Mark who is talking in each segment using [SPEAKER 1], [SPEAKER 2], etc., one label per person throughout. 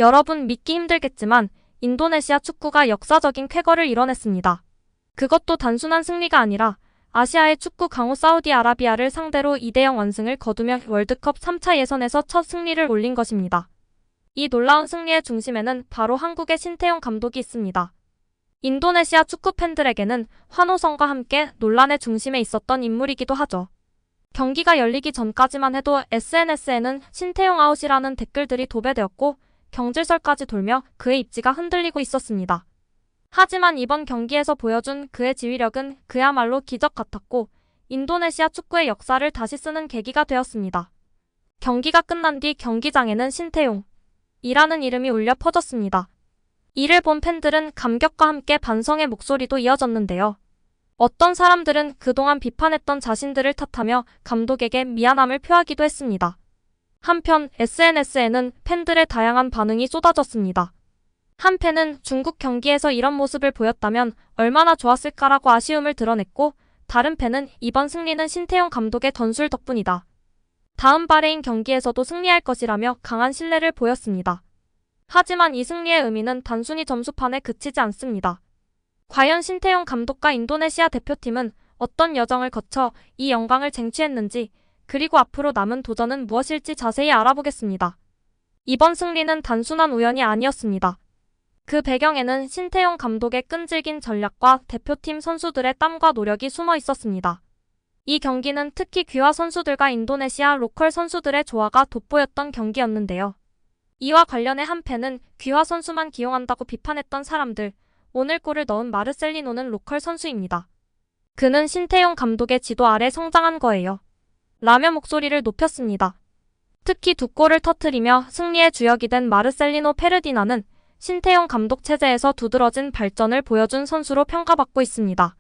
[SPEAKER 1] 여러분 믿기 힘들겠지만 인도네시아 축구가 역사적인 쾌거를 이뤄냈습니다. 그것도 단순한 승리가 아니라 아시아의 축구 강호 사우디아라비아를 상대로 2대0 완승을 거두며 월드컵 3차 예선에서 첫 승리를 올린 것입니다. 이 놀라운 승리의 중심에는 바로 한국의 신태용 감독이 있습니다. 인도네시아 축구 팬들에게는 환호성과 함께 논란의 중심에 있었던 인물이기도 하죠. 경기가 열리기 전까지만 해도 SNS에는 신태용 아웃이라는 댓글들이 도배되었고 경질설까지 돌며 그의 입지가 흔들리고 있었습니다. 하지만 이번 경기에서 보여준 그의 지휘력은 그야말로 기적 같았고 인도네시아 축구의 역사를 다시 쓰는 계기가 되었습니다. 경기가 끝난 뒤 경기장에는 신태용 이라는 이름이 울려 퍼졌습니다. 이를 본 팬들은 감격과 함께 반성의 목소리도 이어졌는데요. 어떤 사람들은 그동안 비판했던 자신들을 탓하며 감독에게 미안함을 표하기도 했습니다. 한편 SNS에는 팬들의 다양한 반응이 쏟아졌습니다. 한 팬은 중국 경기에서 이런 모습을 보였다면 얼마나 좋았을까라고 아쉬움을 드러냈고 다른 팬은 이번 승리는 신태용 감독의 전술 덕분이다. 다음 바레인 경기에서도 승리할 것이라며 강한 신뢰를 보였습니다. 하지만 이 승리의 의미는 단순히 점수판에 그치지 않습니다. 과연 신태용 감독과 인도네시아 대표팀은 어떤 여정을 거쳐 이 영광을 쟁취했는지 그리고 앞으로 남은 도전은 무엇일지 자세히 알아보겠습니다. 이번 승리는 단순한 우연이 아니었습니다. 그 배경에는 신태용 감독의 끈질긴 전략과 대표팀 선수들의 땀과 노력이 숨어 있었습니다. 이 경기는 특히 귀화 선수들과 인도네시아 로컬 선수들의 조화가 돋보였던 경기였는데요. 이와 관련해 한 팬은 귀화 선수만 기용한다고 비판했던 사람들, 오늘 골을 넣은 마르셀리노는 로컬 선수입니다. 그는 신태용 감독의 지도 아래 성장한 거예요. 라며 목소리를 높였습니다. 특히 두 골을 터뜨리며 승리의 주역이 된 마르셀리노 페르디나는 신태용 감독 체제에서 두드러진 발전을 보여준 선수로 평가받고 있습니다.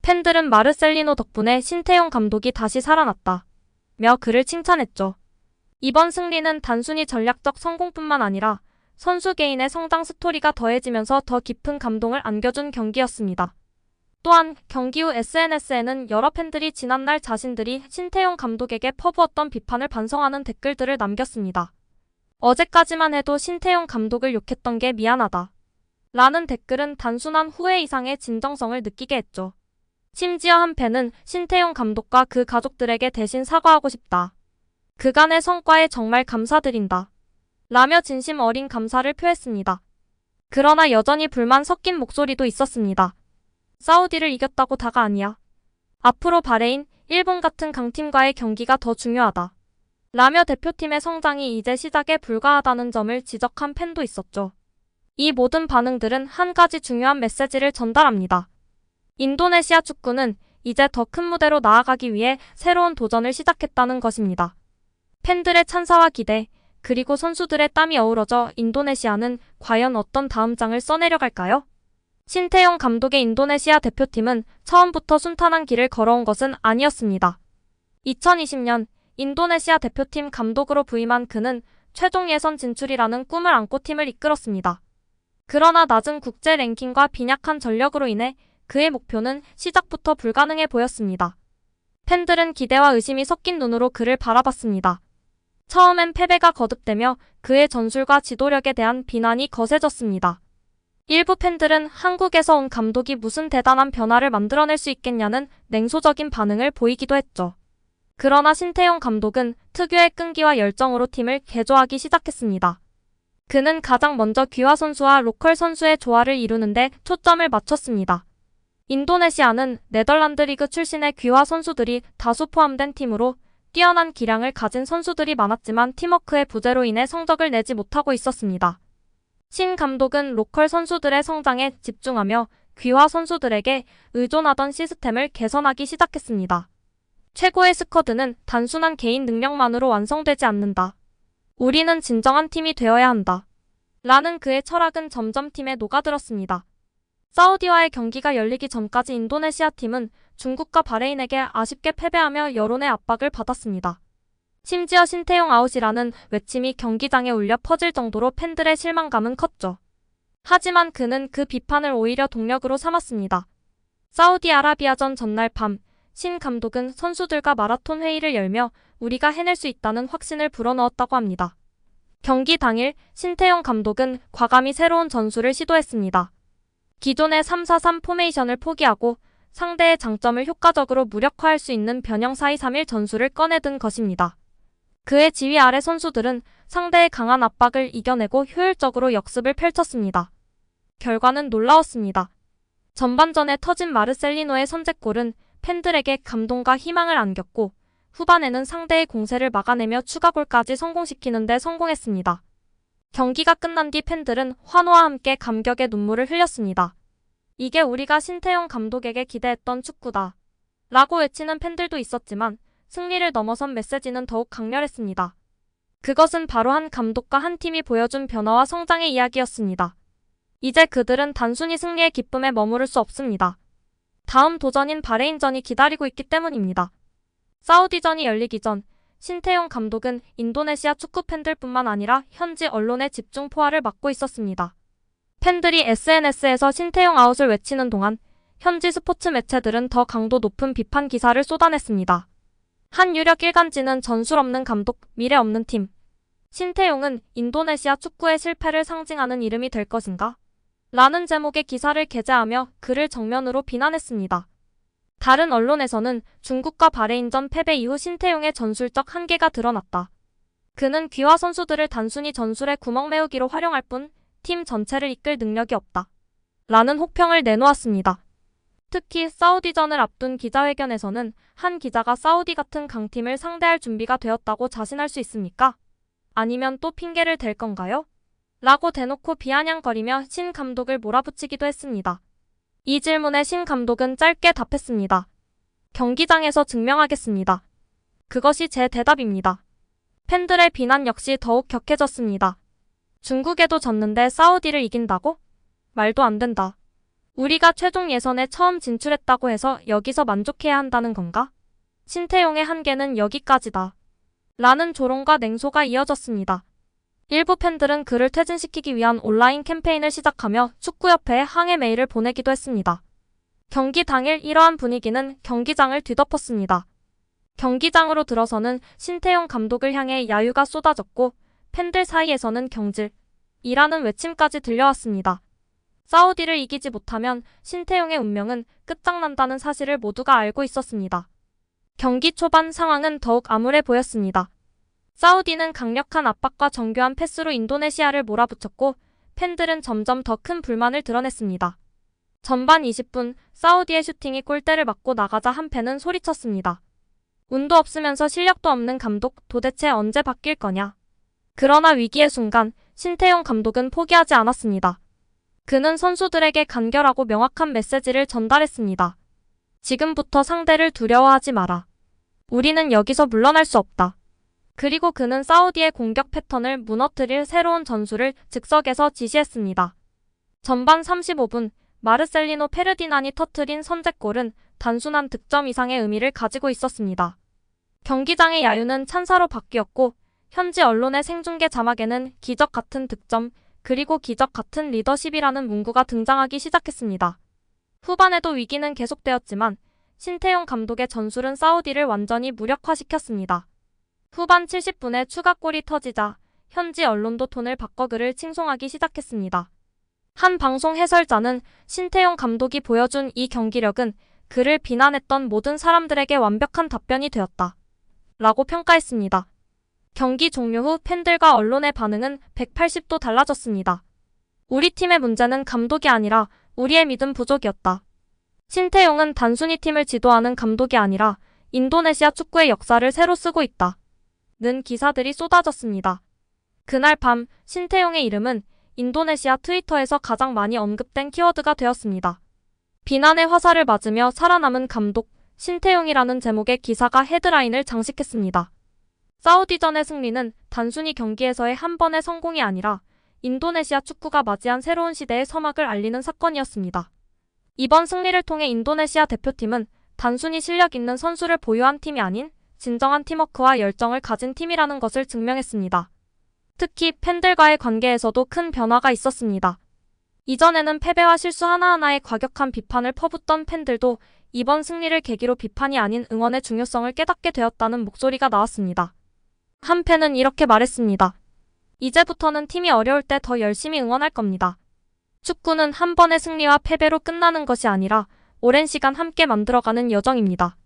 [SPEAKER 1] 팬들은 마르셀리노 덕분에 신태용 감독이 다시 살아났다 며 그를 칭찬했죠. 이번 승리는 단순히 전략적 성공뿐만 아니라 선수 개인의 성장 스토리가 더해지면서 더 깊은 감동을 안겨준 경기였습니다. 또한 경기 후 SNS에는 여러 팬들이 지난날 자신들이 신태용 감독에게 퍼부었던 비판을 반성하는 댓글들을 남겼습니다. 어제까지만 해도 신태용 감독을 욕했던 게 미안하다 라는 댓글은 단순한 후회 이상의 진정성을 느끼게 했죠. 심지어 한 팬은 신태용 감독과 그 가족들에게 대신 사과하고 싶다. 그간의 성과에 정말 감사드린다. 라며 진심 어린 감사를 표했습니다. 그러나 여전히 불만 섞인 목소리도 있었습니다. 사우디를 이겼다고 다가 아니야. 앞으로 바레인, 일본 같은 강팀과의 경기가 더 중요하다. 라며 대표팀의 성장이 이제 시작에 불과하다는 점을 지적한 팬도 있었죠. 이 모든 반응들은 한 가지 중요한 메시지를 전달합니다. 인도네시아 축구는 이제 더 큰 무대로 나아가기 위해 새로운 도전을 시작했다는 것입니다. 팬들의 찬사와 기대, 그리고 선수들의 땀이 어우러져 인도네시아는 과연 어떤 다음 장을 써내려갈까요? 신태용 감독의 인도네시아 대표팀은 처음부터 순탄한 길을 걸어온 것은 아니었습니다. 2020년 인도네시아 대표팀 감독으로 부임한 그는 최종 예선 진출이라는 꿈을 안고 팀을 이끌었습니다. 그러나 낮은 국제 랭킹과 빈약한 전력으로 인해 그의 목표는 시작부터 불가능해 보였습니다. 팬들은 기대와 의심이 섞인 눈으로 그를 바라봤습니다. 처음엔 패배가 거듭되며 그의 전술과 지도력에 대한 비난이 거세졌습니다. 일부 팬들은 한국에서 온 감독이 무슨 대단한 변화를 만들어낼 수 있겠냐는 냉소적인 반응을 보이기도 했죠. 그러나 신태용 감독은 특유의 끈기와 열정으로 팀을 개조하기 시작했습니다. 그는 가장 먼저 귀화 선수와 로컬 선수의 조화를 이루는데 초점을 맞췄습니다. 인도네시아는 네덜란드 리그 출신의 귀화 선수들이 다수 포함된 팀으로 뛰어난 기량을 가진 선수들이 많았지만 팀워크의 부재로 인해 성적을 내지 못하고 있었습니다. 신 감독은 로컬 선수들의 성장에 집중하며 귀화 선수들에게 의존하던 시스템을 개선하기 시작했습니다. 최고의 스쿼드는 단순한 개인 능력만으로 완성되지 않는다. 우리는 진정한 팀이 되어야 한다. 라는 그의 철학은 점점 팀에 녹아들었습니다. 사우디와의 경기가 열리기 전까지 인도네시아 팀은 중국과 바레인에게 아쉽게 패배하며 여론의 압박을 받았습니다. 심지어 신태용 아웃이라는 외침이 경기장에 울려 퍼질 정도로 팬들의 실망감은 컸죠. 하지만 그는 그 비판을 오히려 동력으로 삼았습니다. 사우디아라비아전 전날 밤, 신 감독은 선수들과 마라톤 회의를 열며 우리가 해낼 수 있다는 확신을 불어넣었다고 합니다. 경기 당일 신태용 감독은 과감히 새로운 전술을 시도했습니다. 기존의 3-4-3 포메이션을 포기하고 상대의 장점을 효과적으로 무력화할 수 있는 변형 4-2-3-1 전술을 꺼내든 것입니다. 그의 지휘 아래 선수들은 상대의 강한 압박을 이겨내고 효율적으로 역습을 펼쳤습니다. 결과는 놀라웠습니다. 전반전에 터진 마르셀리노의 선제골은 팬들에게 감동과 희망을 안겼고 후반에는 상대의 공세를 막아내며 추가골까지 성공시키는 데 성공했습니다. 경기가 끝난 뒤 팬들은 환호와 함께 감격의 눈물을 흘렸습니다. 이게 우리가 신태용 감독에게 기대했던 축구다. 라고 외치는 팬들도 있었지만 승리를 넘어선 메시지는 더욱 강렬했습니다. 그것은 바로 한 감독과 한 팀이 보여준 변화와 성장의 이야기였습니다. 이제 그들은 단순히 승리의 기쁨에 머무를 수 없습니다. 다음 도전인 바레인전이 기다리고 있기 때문입니다. 사우디전이 열리기 전 신태용 감독은 인도네시아 축구 팬들뿐만 아니라 현지 언론의 집중 포화를 막고 있었습니다. 팬들이 SNS에서 신태용 아웃을 외치는 동안 현지 스포츠 매체들은 더 강도 높은 비판 기사를 쏟아냈습니다. 한 유력 일간지는 전술 없는 감독, 미래 없는 팀. 신태용은 인도네시아 축구의 실패를 상징하는 이름이 될 것인가? 라는 제목의 기사를 게재하며 그를 정면으로 비난했습니다. 다른 언론에서는 중국과 바레인전 패배 이후 신태용의 전술적 한계가 드러났다. 그는 귀화 선수들을 단순히 전술의 구멍 메우기로 활용할 뿐 팀 전체를 이끌 능력이 없다. 라는 혹평을 내놓았습니다. 특히 사우디전을 앞둔 기자회견에서는 한 기자가 사우디 같은 강팀을 상대할 준비가 되었다고 자신할 수 있습니까? 아니면 또 핑계를 댈 건가요? 라고 대놓고 비아냥거리며 신 감독을 몰아붙이기도 했습니다. 이 질문에 신 감독은 짧게 답했습니다. 경기장에서 증명하겠습니다. 그것이 제 대답입니다. 팬들의 비난 역시 더욱 격해졌습니다. 중국에도 졌는데 사우디를 이긴다고? 말도 안 된다. 우리가 최종 예선에 처음 진출했다고 해서 여기서 만족해야 한다는 건가? 신태용의 한계는 여기까지다. 라는 조롱과 냉소가 이어졌습니다. 일부 팬들은 그를 퇴진시키기 위한 온라인 캠페인을 시작하며 축구협회에 항해 메일을 보내기도 했습니다. 경기 당일 이러한 분위기는 경기장을 뒤덮었습니다. 경기장으로 들어서는 신태용 감독을 향해 야유가 쏟아졌고 팬들 사이에서는 경질이라는 외침까지 들려왔습니다. 사우디를 이기지 못하면 신태용의 운명은 끝장난다는 사실을 모두가 알고 있었습니다. 경기 초반 상황은 더욱 암울해 보였습니다. 사우디는 강력한 압박과 정교한 패스로 인도네시아를 몰아붙였고 팬들은 점점 더 큰 불만을 드러냈습니다. 전반 20분 사우디의 슈팅이 골대를 맞고 나가자 한 팬은 소리쳤습니다. 운도 없으면서 실력도 없는 감독, 도대체 언제 바뀔 거냐? 그러나 위기의 순간 신태용 감독은 포기하지 않았습니다. 그는 선수들에게 간결하고 명확한 메시지를 전달했습니다. 지금부터 상대를 두려워하지 마라. 우리는 여기서 물러날 수 없다. 그리고 그는 사우디의 공격 패턴을 무너뜨릴 새로운 전술을 즉석에서 지시했습니다. 전반 35분 마르셀리노 페르디난이 터뜨린 선제골은 단순한 득점 이상의 의미를 가지고 있었습니다. 경기장의 야유는 찬사로 바뀌었고 현지 언론의 생중계 자막에는 기적 같은 득점, 그리고 기적 같은 리더십이라는 문구가 등장하기 시작했습니다. 후반에도 위기는 계속되었지만 신태용 감독의 전술은 사우디를 완전히 무력화시켰습니다. 후반 70분에 추가골이 터지자 현지 언론도 톤을 바꿔 그를 칭송하기 시작했습니다. 한 방송 해설자는 신태용 감독이 보여준 이 경기력은 그를 비난했던 모든 사람들에게 완벽한 답변이 되었다. 라고 평가했습니다. 경기 종료 후 팬들과 언론의 반응은 180도 달라졌습니다. 우리 팀의 문제는 감독이 아니라 우리의 믿음 부족이었다. 신태용은 단순히 팀을 지도하는 감독이 아니라 인도네시아 축구의 역사를 새로 쓰고 있다. 는 기사들이 쏟아졌습니다. 그날 밤 신태용의 이름은 인도네시아 트위터에서 가장 많이 언급된 키워드가 되었습니다. 비난의 화살을 맞으며 살아남은 감독, 신태용이라는 제목의 기사가 헤드라인을 장식했습니다. 사우디전의 승리는 단순히 경기에서의 한 번의 성공이 아니라 인도네시아 축구가 맞이한 새로운 시대의 서막을 알리는 사건이었습니다. 이번 승리를 통해 인도네시아 대표팀은 단순히 실력 있는 선수를 보유한 팀이 아닌 진정한 팀워크와 열정을 가진 팀이라는 것을 증명했습니다. 특히 팬들과의 관계에서도 큰 변화가 있었습니다. 이전에는 패배와 실수 하나하나에 과격한 비판을 퍼붓던 팬들도 이번 승리를 계기로 비판이 아닌 응원의 중요성을 깨닫게 되었다는 목소리가 나왔습니다. 한 팬은 이렇게 말했습니다. 이제부터는 팀이 어려울 때 더 열심히 응원할 겁니다. 축구는 한 번의 승리와 패배로 끝나는 것이 아니라 오랜 시간 함께 만들어가는 여정입니다.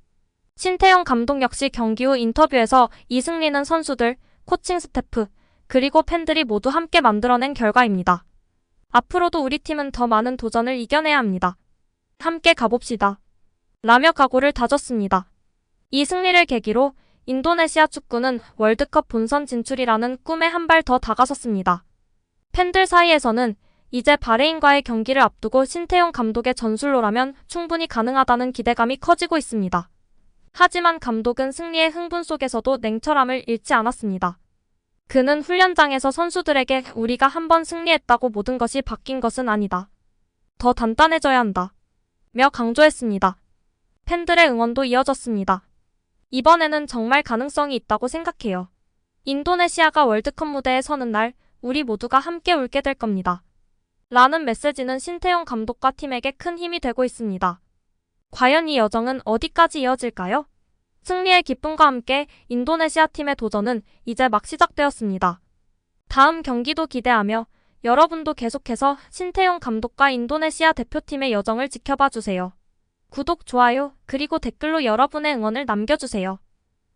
[SPEAKER 1] 신태용 감독 역시 경기 후 인터뷰에서 이 승리는 선수들, 코칭 스태프, 그리고 팬들이 모두 함께 만들어낸 결과입니다. 앞으로도 우리 팀은 더 많은 도전을 이겨내야 합니다. 함께 가봅시다. 라며 각오를 다졌습니다. 이 승리를 계기로 인도네시아 축구는 월드컵 본선 진출이라는 꿈에 한 발 더 다가섰습니다. 팬들 사이에서는 이제 바레인과의 경기를 앞두고 신태용 감독의 전술로라면 충분히 가능하다는 기대감이 커지고 있습니다. 하지만 감독은 승리의 흥분 속에서도 냉철함을 잃지 않았습니다. 그는 훈련장에서 선수들에게 우리가 한 번 승리했다고 모든 것이 바뀐 것은 아니다. 더 단단해져야 한다. 며 강조했습니다. 팬들의 응원도 이어졌습니다. 이번에는 정말 가능성이 있다고 생각해요. 인도네시아가 월드컵 무대에 서는 날 우리 모두가 함께 울게 될 겁니다. 라는 메시지는 신태용 감독과 팀에게 큰 힘이 되고 있습니다. 과연 이 여정은 어디까지 이어질까요? 승리의 기쁨과 함께 인도네시아 팀의 도전은 이제 막 시작되었습니다. 다음 경기도 기대하며 여러분도 계속해서 신태용 감독과 인도네시아 대표팀의 여정을 지켜봐 주세요. 구독, 좋아요, 그리고 댓글로 여러분의 응원을 남겨주세요.